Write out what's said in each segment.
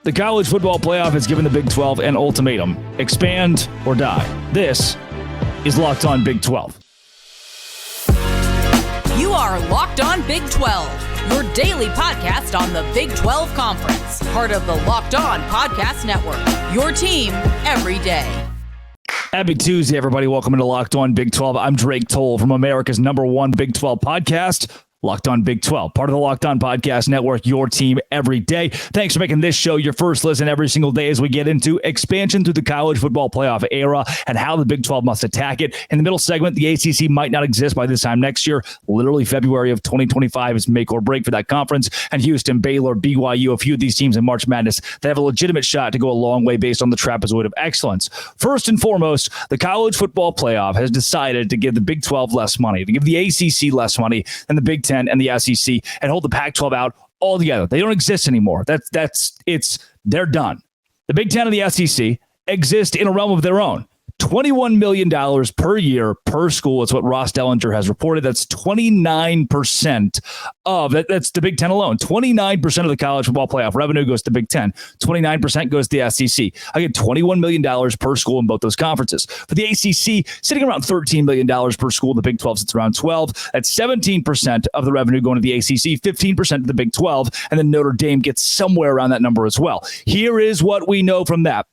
The college football playoff has given the Big 12 an ultimatum: expand or die. This is Locked On Big 12. You are Locked On Big 12, your daily podcast on the Big 12 Conference, part of the Locked On Podcast Network, your team every day. Happy Tuesday, everybody. Welcome into Locked On Big 12. I'm Drake Toll from America's #1 Big 12 podcast, Locked On Big 12, part of the Locked On Podcast Network, your team every day. Thanks for making this show your first listen every single day as we get into expansion through the college football playoff era and how the Big 12 must attack it. In the middle segment, the ACC might not exist by this time next year. Literally February of 2025 is make or break for that conference. And Houston, Baylor, BYU, a few of these teams in March Madness that have a legitimate shot to go a long way based on the Trapezoid of Excellence. First and foremost, the college football playoff has decided to give the Big 12 less money, to give the ACC less money than the Big 10 and the SEC, and hold the Pac-12 out altogether. They don't exist anymore. They're done. The Big 10 and the SEC exist in a realm of their own. $21 million per year per school. It's what Ross Dellenger has reported. That's 29% of that. That's the Big 10 alone. 29% of the college football playoff revenue goes to Big 10. 29% goes to the SEC. Again, $21 million per school in both those conferences. For the ACC, sitting around $13 million per school. The Big 12 sits around 12. That's 17% of the revenue going to the ACC, 15% to the Big 12, and then Notre Dame gets somewhere around that number as well. Here is what we know from that.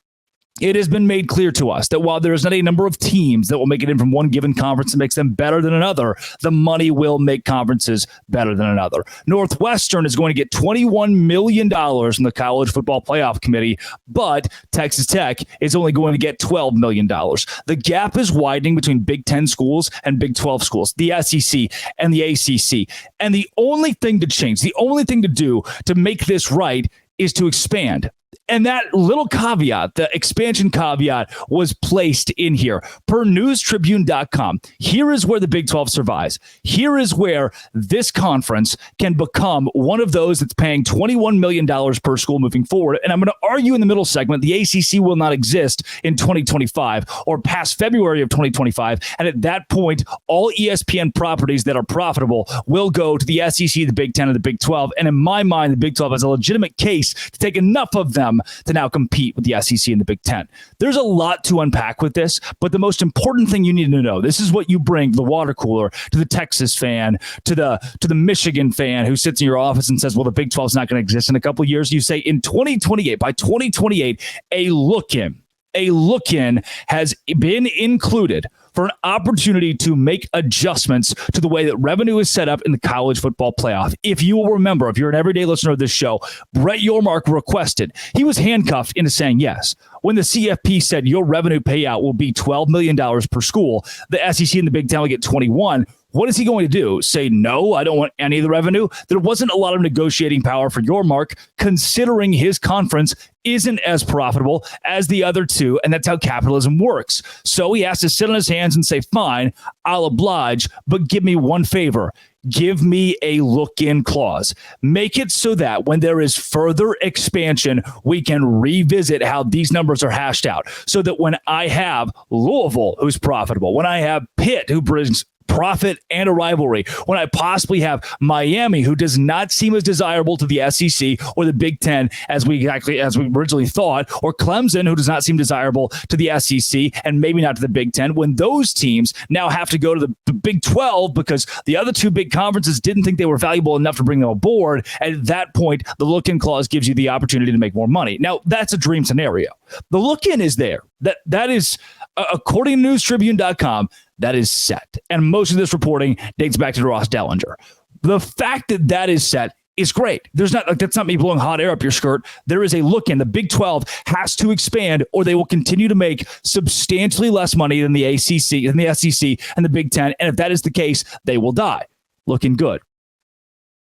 It has been made clear to us that while there is not a number of teams that will make it in from one given conference that makes them better than another, the money will make conferences better than another. Northwestern is going to get $21 million from the College Football Playoff Committee, but Texas Tech is only going to get $12 million. The gap is widening between Big 10 schools and Big 12 schools, the SEC and the ACC. And the only thing to change, the only thing to do to make this right is to expand. And that little caveat, the expansion caveat, was placed in here. Per newstribune.com, here is where the Big 12 survives. Here is where this conference can become one of those that's paying $21 million per school moving forward. And I'm going to argue in the middle segment, the ACC will not exist in 2025 or past February of 2025. And at that point, all ESPN properties that are profitable will go to the SEC, the Big 10, and the Big 12. And in my mind, the Big 12 has a legitimate case to take enough of them to now compete with the SEC and the Big 10. There's a lot to unpack with this, but the most important thing you need to know, this is what you bring the water cooler to the Texas fan, to the Michigan fan who sits in your office and says, well, the Big 12 is not going to exist in a couple of years. You say in 2028, by 2028, a look-in has been included for an opportunity to make adjustments to the way that revenue is set up in the college football playoff. If you will remember, if you're an everyday listener of this show, Brett Yormark requested, he was handcuffed into saying yes. When the CFP said your revenue payout will be $12 million per school, the SEC and the Big 10 will get 21. What is he going to do? Say, no, I don't want any of the revenue? There wasn't a lot of negotiating power for Yormark, considering his conference isn't as profitable as the other two, and that's how capitalism works. So he has to sit on his hands and say, fine, I'll oblige, but give me one favor. Give me a look-in clause. Make it so that when there is further expansion, we can revisit how these numbers are hashed out. So that when I have Louisville, who's profitable, when I have Pitt, who brings profit and a rivalry, when I possibly have Miami, who does not seem as desirable to the SEC or the Big 10 as we originally thought, or Clemson, who does not seem desirable to the SEC and maybe not to the Big 10, when those teams now have to go to the Big 12 because the other two big conferences didn't think they were valuable enough to bring them aboard, at that point, the look-in clause gives you the opportunity to make more money. Now, that's a dream scenario. The look-in is there. That is, according to newstribune.com, that is set. And most of this reporting dates back to Ross Dellenger. The fact that that is set is great. There's not, that's not me blowing hot air up your skirt. There is a look in. The Big 12 has to expand or they will continue to make substantially less money than the ACC and the SEC and the Big 10. And if that is the case, they will die. Looking good.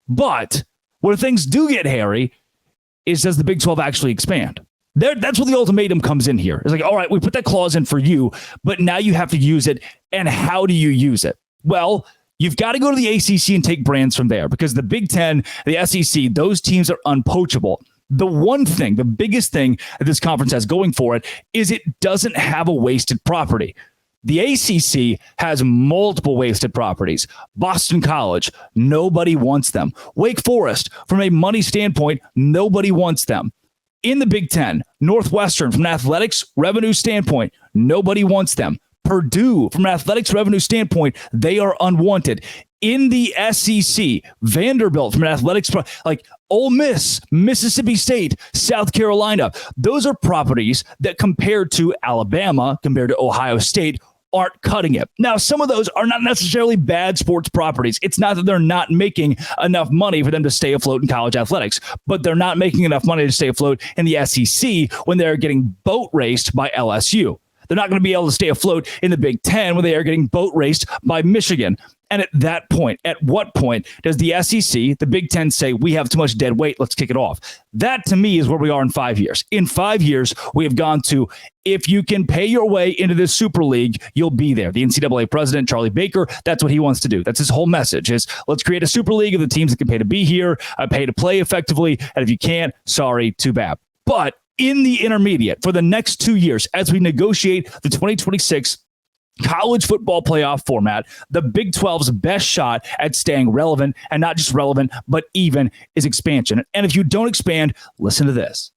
But where things do get hairy is, does the Big 12 actually expand? That's where the ultimatum comes in here. It's like, all right, we put that clause in for you, but now you have to use it. And how do you use it? Well, you've got to go to the ACC and take brands from there, because the Big 10, the SEC, those teams are unpoachable. The one thing, the biggest thing that this conference has going for it is it doesn't have a wasted property. The ACC has multiple wasted properties. Boston College, nobody wants them. Wake Forest, from a money standpoint, nobody wants them. In the Big Ten, Northwestern, from an athletics revenue standpoint, nobody wants them. Purdue, from an athletics revenue standpoint, they are unwanted. In the SEC, Vanderbilt, from an athletics, like Ole Miss, Mississippi State, South Carolina, those are properties that compared to Alabama, compared to Ohio State, aren't cutting it. Now, some of those are not necessarily bad sports properties. It's not that they're not making enough money for them to stay afloat in college athletics, but they're not making enough money to stay afloat in the SEC when they're getting boat raced by LSU. They're not going to be able to stay afloat in the Big Ten when they are getting boat raced by Michigan. And at that point, at what point does the SEC, the Big Ten, say, we have too much dead weight, let's kick it off? That, to me, is where we are in 5 years. In 5 years, we have gone to, if you can pay your way into this Super League, you'll be there. The NCAA president, Charlie Baker, that's what he wants to do. That's his whole message is, let's create a Super League of the teams that can pay to be here, pay to play effectively, and if you can't, sorry, too bad. But in the intermediate, for the next 2 years, as we negotiate the 2026 college football playoff format, the Big 12's best shot at staying relevant, and not just relevant, but even, is expansion. And if you don't expand, listen to this.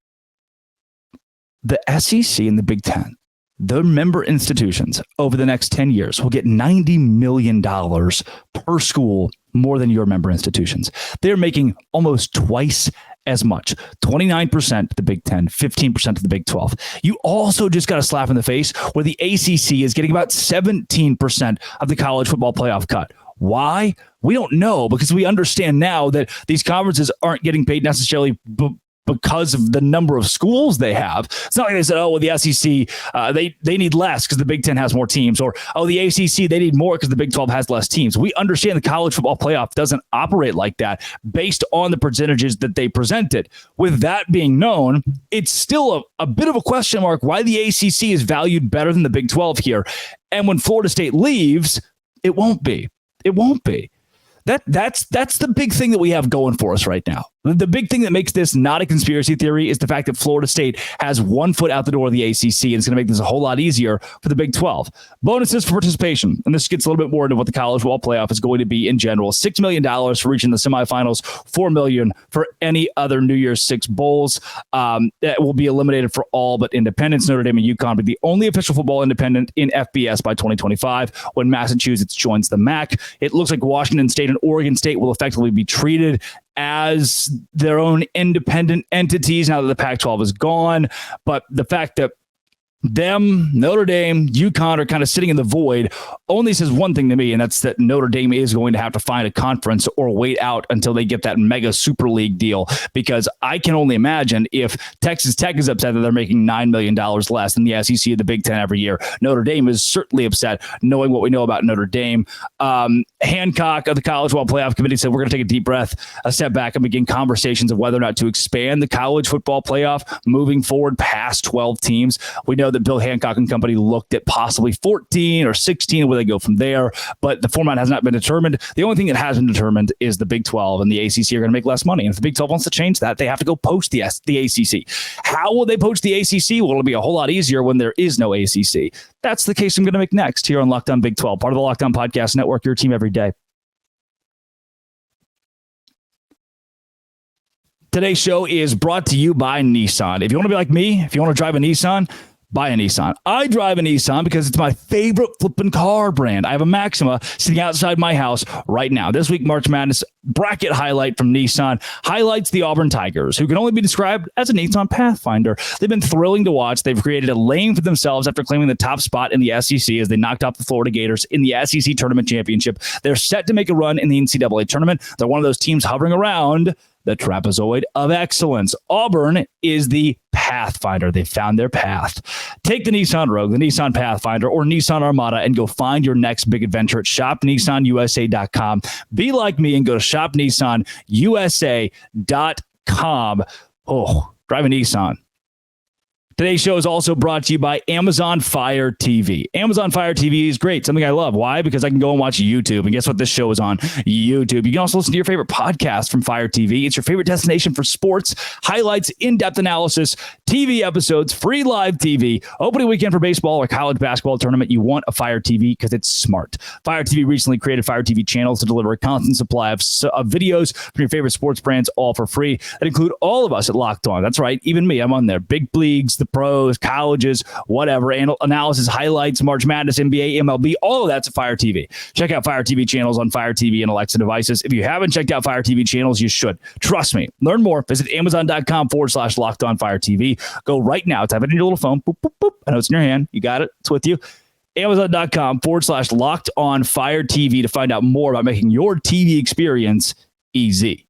The SEC and the Big Ten, their member institutions over the next 10 years will get $90 million per school more than your member institutions. They're making almost twice as much, 29% to the Big 10, 15% to the Big 12. You also just got a slap in the face where the ACC is getting about 17% of the college football playoff cut. Why? We don't know, because we understand now that these conferences aren't getting paid necessarily because of the number of schools they have. It's not like they said, oh, well, the SEC, they need less because the Big Ten has more teams. Or, oh, the ACC, they need more because the Big 12 has less teams. We understand the college football playoff doesn't operate like that based on the percentages that they presented. With that being known, it's still a bit of a question mark why the ACC is valued better than the Big 12 here. And when Florida State leaves, it won't be. It won't be. That's the big thing that we have going for us right now. The big thing that makes this not a conspiracy theory is the fact that Florida State has 1 foot out the door of the ACC, and it's going to make this a whole lot easier for the Big 12. Bonuses for participation, and this gets a little bit more into what the college football playoff is going to be in general. $6 million for reaching the semifinals, $4 million for any other New Year's Six bowls. That will be eliminated for all but independents. Notre Dame and UConn will be the only official football independent in FBS by 2025 when Massachusetts joins the MAC. It looks like Washington State and Oregon State will effectively be treated as their own independent entities now that the Pac-12 is gone. But the fact that them, Notre Dame, UConn are kind of sitting in the void only says one thing to me, and that's that Notre Dame is going to have to find a conference or wait out until they get that mega Super League deal, because I can only imagine if Texas Tech is upset that they're making $9 million less than the SEC of the Big Ten every year. Notre Dame is certainly upset knowing what we know about Notre Dame. Hancock of the College Football Playoff Committee said we're going to take a deep breath, a step back, and begin conversations of whether or not to expand the college football playoff moving forward past 12 teams. We know that Bill Hancock and company looked at possibly 14 or 16, where they go from there, but the format has not been determined. The only thing that has been determined is the Big 12 and the ACC are going to make less money. And if the Big 12 wants to change that, they have to go poach the ACC. How will they poach the ACC? Well, it'll be a whole lot easier when there is no ACC. That's the case I'm going to make next here on Locked On Big 12, part of the Locked On Podcast Network, your team every day. Today's show is brought to you by Nissan. If you want to be like me, if you want to drive a Nissan, buy a Nissan. I drive a Nissan because it's my favorite flipping car brand. I have a Maxima sitting outside my house right now. This week, March Madness bracket highlight from Nissan highlights the Auburn Tigers, who can only be described as a Nissan Pathfinder. They've been thrilling to watch. They've created a lane for themselves after claiming the top spot in the SEC as they knocked off the Florida Gators in the SEC Tournament Championship. They're set to make a run in the NCAA tournament. They're one of those teams hovering around the Trapezoid of Excellence. Auburn is the Pathfinder. They found their path. Take the Nissan Rogue, the Nissan Pathfinder, or Nissan Armada and go find your next big adventure at shopnissanusa.com. Be like me and go to shopnissanusa.com. Oh, drive a Nissan. Today's show is also brought to you by Amazon Fire TV. Amazon Fire TV is great. Something I love. Why? Because I can go and watch YouTube. And guess what? This show is on YouTube. You can also listen to your favorite podcast from Fire TV. It's your favorite destination for sports, highlights, in-depth analysis, TV episodes, free live TV, opening weekend for baseball or college basketball tournament. You want a Fire TV because it's smart. Fire TV recently created Fire TV channels to deliver a constant supply of videos from your favorite sports brands, all for free, that include all of us at Locked On. That's right. Even me. I'm on there. Big leagues, the pros, colleges, whatever, analysis, highlights, March Madness, NBA, MLB, all of that's at Fire TV. Check out Fire TV channels on Fire TV and Alexa devices. If you haven't checked out Fire TV channels, you should. Trust me. Learn more. Visit Amazon.com/Locked On Fire TV. Go right now. Type it in your little phone. Boop, boop, boop. I know it's in your hand. You got it. It's with you. Amazon.com/Locked On Fire TV to find out more about making your TV experience easy.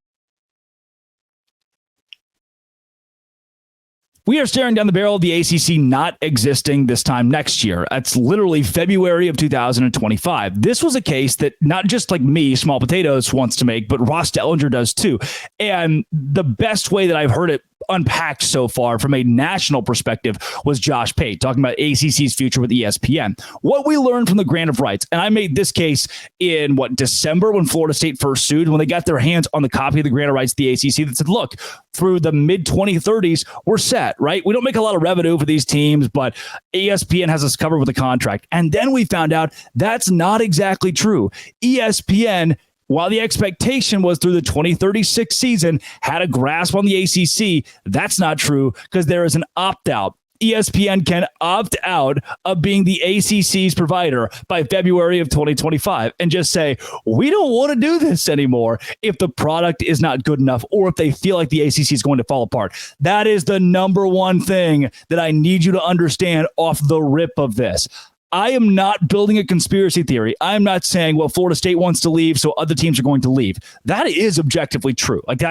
We are staring down the barrel of the ACC not existing this time next year. That's literally February of 2025. This was a case that not just like me, Small Potatoes, wants to make, but Ross Dellenger does too. And the best way that I've heard it unpacked so far from a national perspective was Josh Pate talking about ACC's future with ESPN. What we learned from the grant of rights, and I made this case in December when Florida State first sued, when they got their hands on the copy of the grant of rights to the ACC that said, look, through the mid 2030s, we're set, right? We don't make a lot of revenue for these teams, but ESPN has us covered with a contract. And then we found out that's not exactly true. ESPN, while the expectation was through the 2036 season, had a grasp on the ACC. That's not true because there is an opt-out. ESPN can opt out of being the ACC's provider by February of 2025 and just say, we don't want to do this anymore if the product is not good enough or if they feel like the ACC is going to fall apart. That is the number one thing that I need you to understand off the rip of this. I am not building a conspiracy theory. I'm not saying, well, Florida State wants to leave, so other teams are going to leave. That is objectively true. Like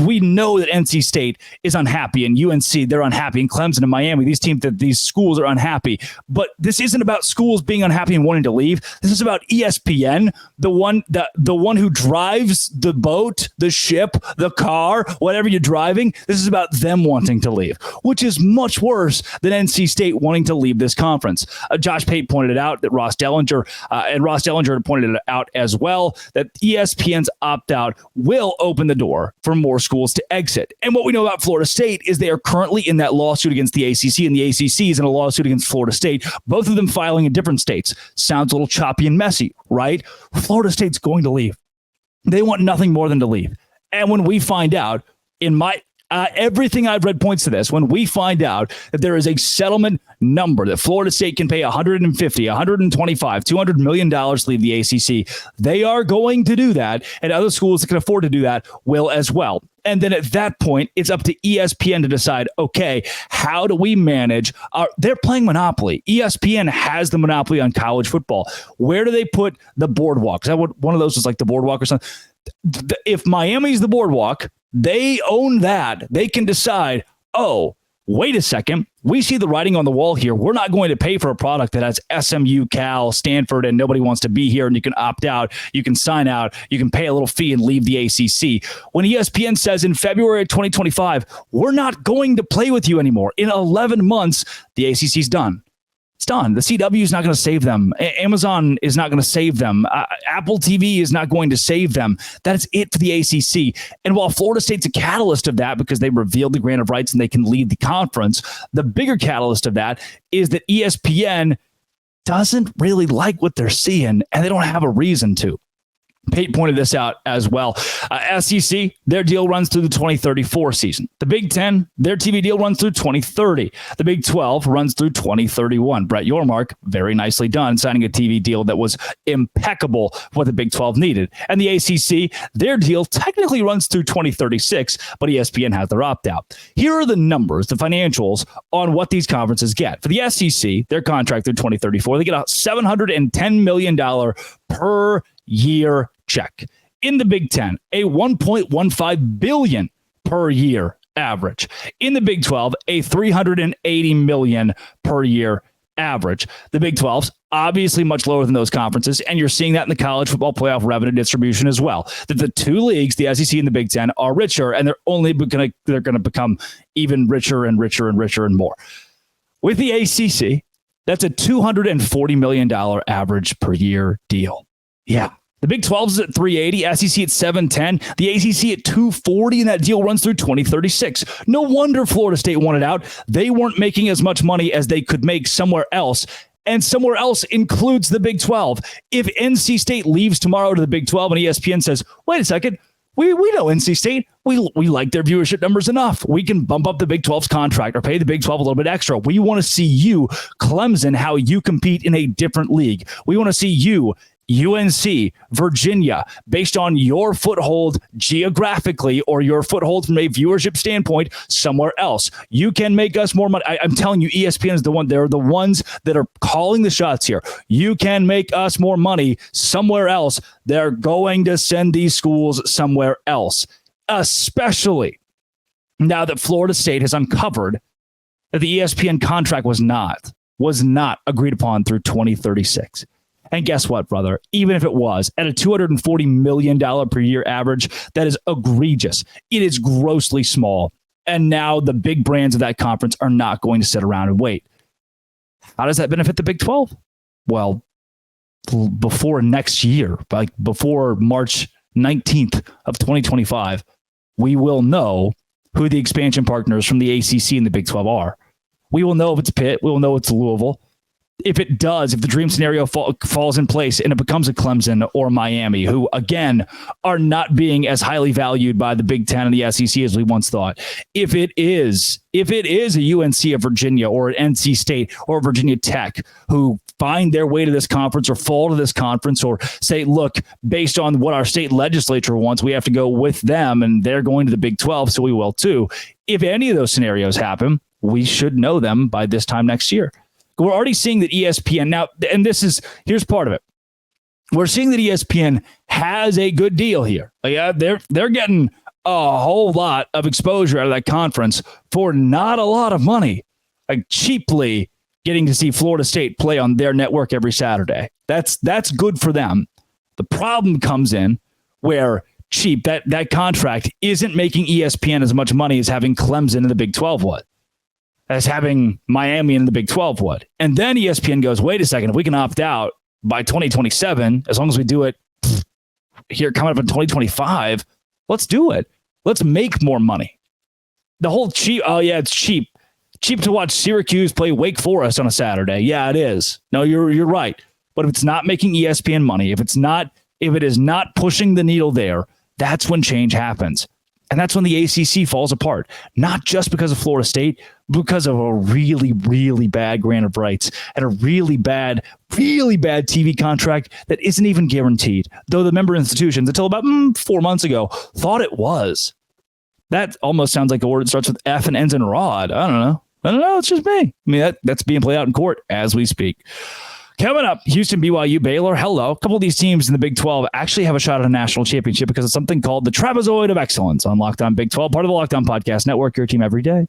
we know that NC State is unhappy, and UNC, they're unhappy, and Clemson and Miami, these schools are unhappy. But this isn't about schools being unhappy and wanting to leave. This is about ESPN, the one who drives the boat, the ship, the car, whatever you're driving. This is about them wanting to leave, which is much worse than NC State wanting to leave this conference. Josh Pate pointed it out that Ross Dellenger pointed it out as well, that ESPN's opt-out will open the door for more schools to exit. And what we know about Florida State is they are currently in that lawsuit against the ACC, and the ACC is in a lawsuit against Florida State, both of them filing in different states. Sounds a little choppy and messy, right? Florida State's going to leave. They want nothing more than to leave. And when we find out, everything I've read points to this. When we find out that there is a settlement number that Florida State can pay $150, $125, $200 million to leave the ACC, they are going to do that. And other schools that can afford to do that will as well. And then at that point, it's up to ESPN to decide, okay, how do we manage? They're playing Monopoly. ESPN has the monopoly on college football. Where do they put the boardwalk? Is that what one of those is, like the boardwalk or something? If Miami's the boardwalk, they own that. They can decide, oh, wait a second. We see the writing on the wall here. We're not going to pay for a product that has SMU, Cal, Stanford, and nobody wants to be here, and you can opt out. You can sign out. You can pay a little fee and leave the ACC. When ESPN says in February 2025, we're not going to play with you anymore, in 11 months, the ACC's done. It's done. The CW is not going to save them. Amazon is not going to save them. Apple TV is not going to save them. That's it for the ACC. And while Florida State's a catalyst of that because they revealed the grant of rights and they can lead the conference, the bigger catalyst of that is that ESPN doesn't really like what they're seeing, and they don't have a reason to. Pate pointed this out as well. SEC, their deal runs through the 2034 season. The Big Ten, their TV deal runs through 2030. The Big 12 runs through 2031. Brett Yormark, very nicely done, signing a TV deal that was impeccable for what the Big 12 needed. And the ACC, their deal technically runs through 2036, but ESPN has their opt-out. Here are the numbers, the financials on what these conferences get. For the SEC, their contract through 2034, they get a $710 million per year check. In the Big Ten, a $1.15 billion per year average. In the Big 12, a $380 million per year average. The Big 12's obviously much lower than those conferences, and you're seeing that in the college football playoff revenue distribution as well. That the two leagues, the SEC and the Big Ten, are richer, and they're going to become even richer and richer and richer and more. With the ACC, that's a $240 million average per year deal. Yeah. The Big 12 is at 380, SEC at 710, the ACC at 240, and that deal runs through 2036. No wonder Florida State wanted out. They weren't making as much money as they could make somewhere else, and somewhere else includes the Big 12. If NC State leaves tomorrow to the Big 12 and ESPN says, wait a second, we know NC State. We like their viewership numbers enough. We can bump up the Big 12's contract or pay the Big 12 a little bit extra. We want to see you, Clemson, how you compete in a different league. We want to see you, UNC, Virginia, based on your foothold geographically or your foothold from a viewership standpoint somewhere else. You can make us more money. I'm telling you, ESPN is the one. They're the ones that are calling the shots here. You can make us more money somewhere else. They're going to send these schools somewhere else, especially now that Florida State has uncovered that the ESPN contract was not agreed upon through 2036. And guess what, brother? Even if it was at a $240 million per year average, that is egregious. It is grossly small. And now the big brands of that conference are not going to sit around and wait. How does that benefit the Big 12? Well, before next year, like before March 19th of 2025, we will know who the expansion partners from the ACC and the Big 12 are. We will know if it's Pitt. We will know it's Louisville. If it does, if the dream scenario falls in place and it becomes a Clemson or Miami, who, again, are not being as highly valued by the Big Ten and the SEC as we once thought. If it is a UNC of Virginia or an NC State or Virginia Tech who find their way to this conference or fall to this conference or say, look, based on what our state legislature wants, we have to go with them and they're going to the Big 12, so we will too. If any of those scenarios happen, we should know them by this time next year. We're already seeing that ESPN now, and here's part of it. We're seeing that ESPN has a good deal here. Like, they're getting a whole lot of exposure out of that conference for not a lot of money, like cheaply getting to see Florida State play on their network every Saturday. That's good for them. The problem comes in where cheap that contract isn't making ESPN as much money as having Clemson in the Big 12 would, as having Miami in the Big 12 would. And then ESPN goes, wait a second, if we can opt out by 2027, as long as we do it here coming up in 2025, let's do it. Let's make more money. The whole cheap, oh yeah, it's cheap. Cheap to watch Syracuse play Wake Forest on a Saturday. Yeah, it is. No, you're right. But if it's not making ESPN money, if it is not pushing the needle there, that's when change happens. And that's when the ACC falls apart, not just because of Florida State, because of a really, really bad grant of rights and a really bad TV contract that isn't even guaranteed, though the member institutions, until about 4 months ago, thought it was. That almost sounds like a word that starts with F and ends in rod. I don't know. It's just me. I mean, that's being played out in court as we speak. Coming up, Houston, BYU, Baylor. Hello. A couple of these teams in the Big 12 actually have a shot at a national championship because of something called the Trapezoid of Excellence on Locked On Big 12, part of the Locked On Podcast Network, your team every day.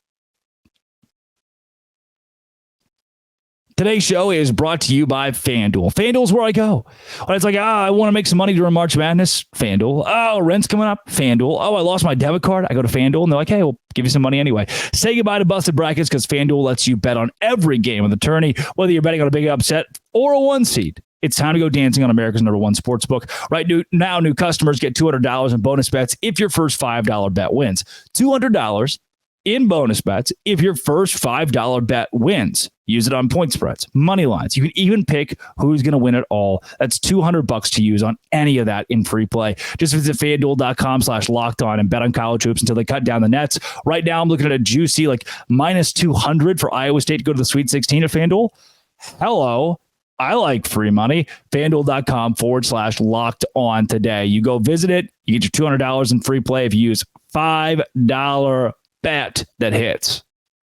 Today's show is brought to you by FanDuel. FanDuel's where I go. When it's like, I want to make some money during March Madness. FanDuel. Oh, rent's coming up. FanDuel. Oh, I lost my debit card. I go to FanDuel and they're like, hey, we'll give you some money anyway. Say goodbye to busted brackets because FanDuel lets you bet on every game of the tourney, whether you're betting on a big upset or a one seed. It's time to go dancing on America's #1 sportsbook. Right now, new customers get $200 in bonus bets if your first $5 bet wins. $200 in bonus bets if your first $5 bet wins. Use it on point spreads, money lines. You can even pick who's going to win it all. That's $200 to use on any of that in free play. Just visit FanDuel.com/lockedon and bet on college hoops until they cut down the nets. Right now, I'm looking at a juicy minus 200 for Iowa State to go to the Sweet 16 at FanDuel. Hello. I like free money. FanDuel.com/locked on today. You go visit it. You get your $200 in free play if you use $5 bet that hits.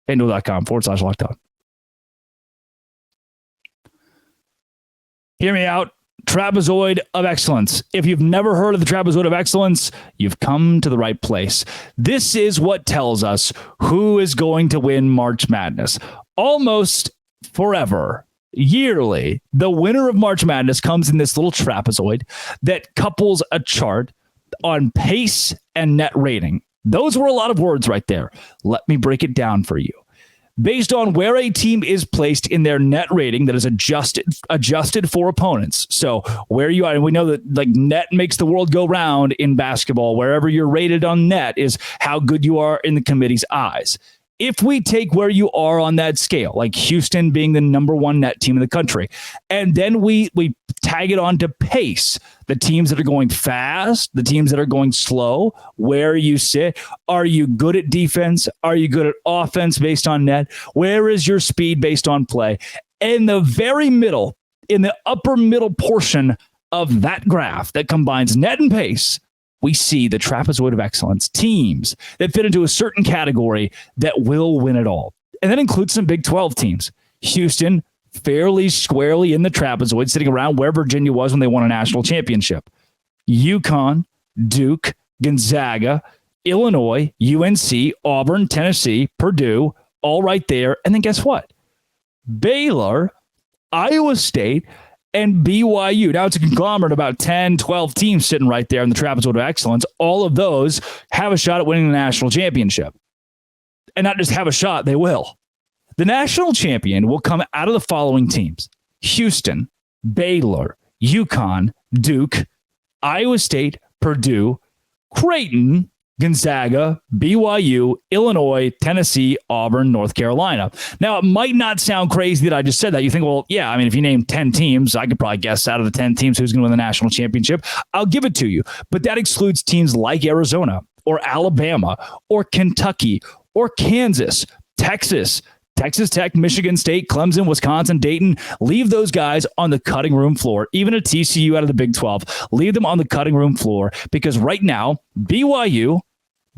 FanDuel.com/locked on. Hear me out. Trapezoid of Excellence. If you've never heard of the Trapezoid of Excellence, you've come to the right place. This is what tells us who is going to win March Madness. Almost forever, yearly, the winner of March Madness comes in this little trapezoid that couples a chart on pace and net rating. Those were a lot of words right there. Let me break it down for you. Based on where a team is placed in their net rating that is adjusted for opponents. So where you are, and we know that like net makes the world go round in basketball. Wherever you're rated on net is how good you are in the committee's eyes. If we take where you are on that scale, like Houston being the number one net team in the country, and then we tag it on to pace, the teams that are going fast, the teams that are going slow, where you sit. Are you good at defense? Are you good at offense based on net? Where is your speed based on play? In the very middle, in the upper middle portion of that graph that combines net and pace, we see the Trapezoid of Excellence, teams that fit into a certain category that will win it all. And that includes some Big 12 teams. Houston, fairly squarely in the trapezoid, sitting around where Virginia was when they won a national championship. UConn, Duke, Gonzaga, Illinois, UNC, Auburn, Tennessee, Purdue, all right there. And then guess what? Baylor, Iowa State, and BYU. Now it's a conglomerate of about 10, 12 teams sitting right there in the Trapezoid of Excellence. All of those have a shot at winning the national championship. And not just have a shot, they will. The national champion will come out of the following teams: Houston, Baylor, UConn, Duke, Iowa State, Purdue, Creighton, Gonzaga, BYU, Illinois, Tennessee, Auburn, North Carolina. Now, it might not sound crazy that I just said that. You think, well, yeah, I mean, if you name 10 teams, I could probably guess out of the 10 teams who's going to win the national championship. I'll give it to you. But that excludes teams like Arizona or Alabama or Kentucky or Kansas, Texas Tech, Michigan State, Clemson, Wisconsin, Dayton. Leave those guys on the cutting room floor. Even a TCU out of the Big 12. Leave them on the cutting room floor because right now, BYU,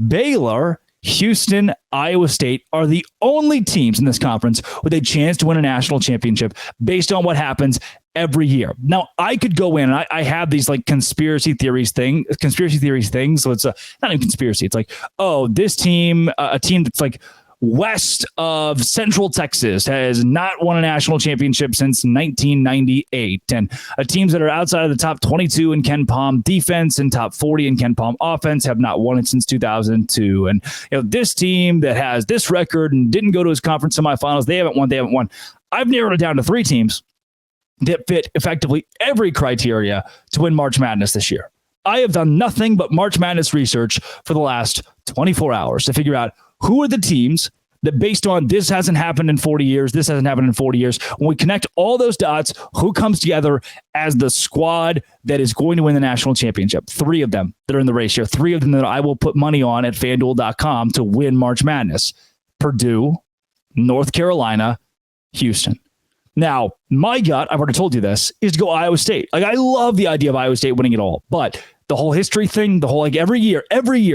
Baylor, Houston, Iowa State are the only teams in this conference with a chance to win a national championship based on what happens every year. Now, I could go in and I have these like conspiracy theories things. So it's not even conspiracy. It's like, oh, this team, a team that's like west of Central Texas has not won a national championship since 1998. And teams that are outside of the top 22 in KenPom defense and top 40 in KenPom offense have not won it since 2002. And this team that has this record and didn't go to his conference semifinals, they haven't won. I've narrowed it down to 3 teams that fit effectively every criteria to win March Madness this year. I have done nothing but March Madness research for the last 24 hours to figure out who are the teams that, based on this hasn't happened in 40 years, this hasn't happened in 40 years, when we connect all those dots, who comes together as the squad that is going to win the national championship? 3 of them that are in the race here. 3 of them that I will put money on at FanDuel.com to win March Madness. Purdue, North Carolina, Houston. Now, my gut, I've already told you this, is to go Iowa State. Like, I love the idea of Iowa State winning it all, but the whole history thing, the whole, like every year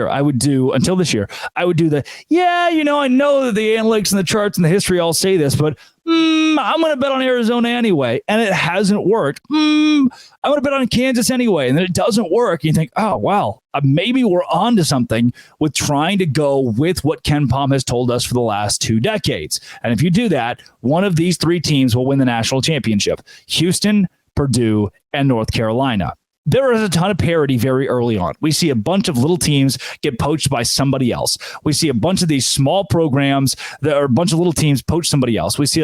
I would do, until this year, I would do I know that the analytics and the charts and the history all say this, but I'm going to bet on Arizona anyway. And it hasn't worked. I'm going to bet on Kansas anyway. And then it doesn't work. You think, oh, well, maybe we're on to something with trying to go with what KenPom has told us for the last 2 decades. And if you do that, one of these 3 teams will win the national championship: Houston, Purdue, and North Carolina. There is a ton of parity very early on. We see a bunch of little teams get poached by somebody else. We see a bunch of these small programs that are a bunch of little teams poach somebody else. We see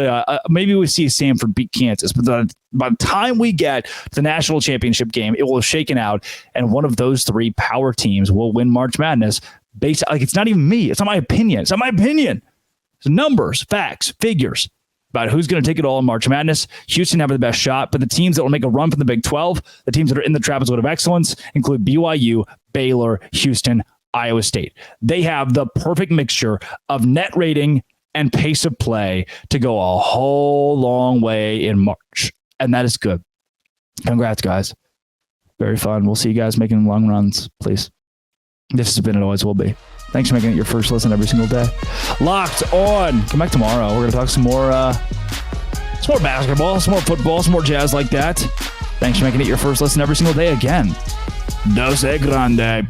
maybe we see Samford beat Kansas, but by the time we get to the national championship game, it will have shaken out, and one of those 3 power teams will win March Madness. Based, like, it's not even me. It's not my opinion. It's not my opinion. It's numbers, facts, figures about who's going to take it all in March Madness. Houston have the best shot, but the teams that will make a run from the Big 12, the teams that are in the Trapezoid of Excellence, include BYU, Baylor, Houston, Iowa State. They have the perfect mixture of net rating and pace of play to go a whole long way in March, and that is good. Congrats, guys. Very fun. We'll see you guys making long runs, please. This has been and always will be. Thanks for making it your first listen every single day. Locked On. Come back tomorrow. We're going to talk some more basketball, some more football, some more jazz like that. Thanks for making it your first listen every single day again. Dose grande.